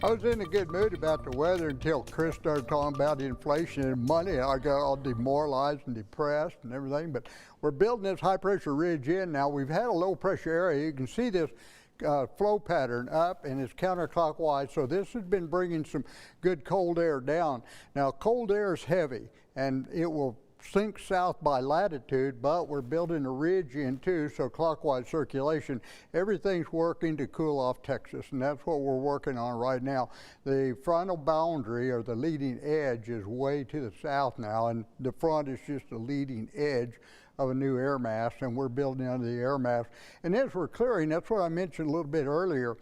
I was in a good mood about the weather until Chris started talking about inflation and money. I got all demoralized and depressed and everything. But we're building this high pressure ridge in now. We've had a low pressure area. You can see this flow pattern up, and it's counterclockwise. So this has been bringing some good cold air down. Now cold air is heavy, and it will sink south by latitude, but we're building a ridge in too, so clockwise circulation. Everything's working to cool off Texas, and that's what we're working on right now. The frontal boundary, or the leading edge, is way to the south now, and the front is just the leading edge of a new air mass, and we're building under the air mass. And as we're clearing, that's what I mentioned a little bit earlier,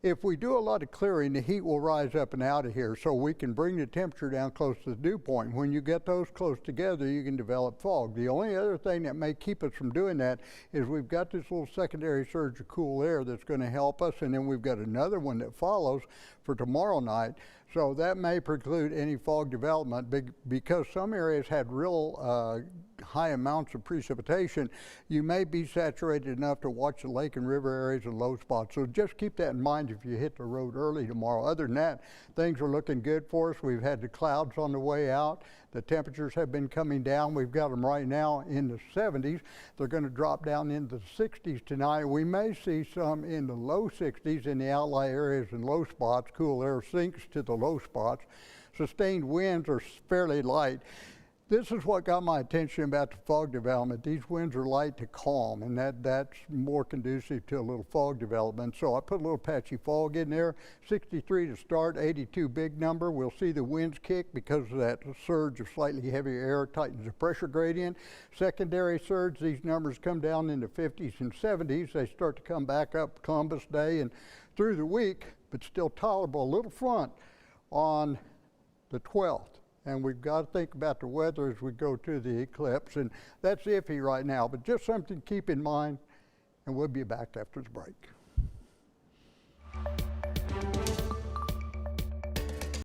if we do a lot of clearing, the heat will rise up and out of here, so we can bring the temperature down close to the dew point. When you get those close together, you can develop fog. The only other thing that may keep us from doing that is we've got this little secondary surge of cool air that's going to help us, and then we've got another one that follows for tomorrow night. So that may preclude any fog development because some areas had real high amounts of precipitation. You may be saturated enough to watch the lake and river areas and low spots. So just keep that in mind if you hit the road early tomorrow. Other than that, things are looking good for us. We've had the clouds on the way out. The temperatures have been coming down. We've got them right now in the 70s. They're going to drop down into the 60s tonight. We may see some in the low 60s in the outlier areas and low spots. Cool air sinks to the low spots. Sustained winds are fairly light. This is what got my attention about the fog development. These winds are light to calm, and that's more conducive to a little fog development. So I put a little patchy fog in there. 63 to start, 82 big number. We'll see the winds kick because of that surge of slightly heavier air tightens the pressure gradient. Secondary surge, these numbers come down in the 50s and 70s. They start to come back up Columbus Day and through the week, but still tolerable. A little front on the 12th. And we've got to think about the weather as we go to the eclipse, and that's iffy right now, but just something to keep in mind, and we'll be back after the break.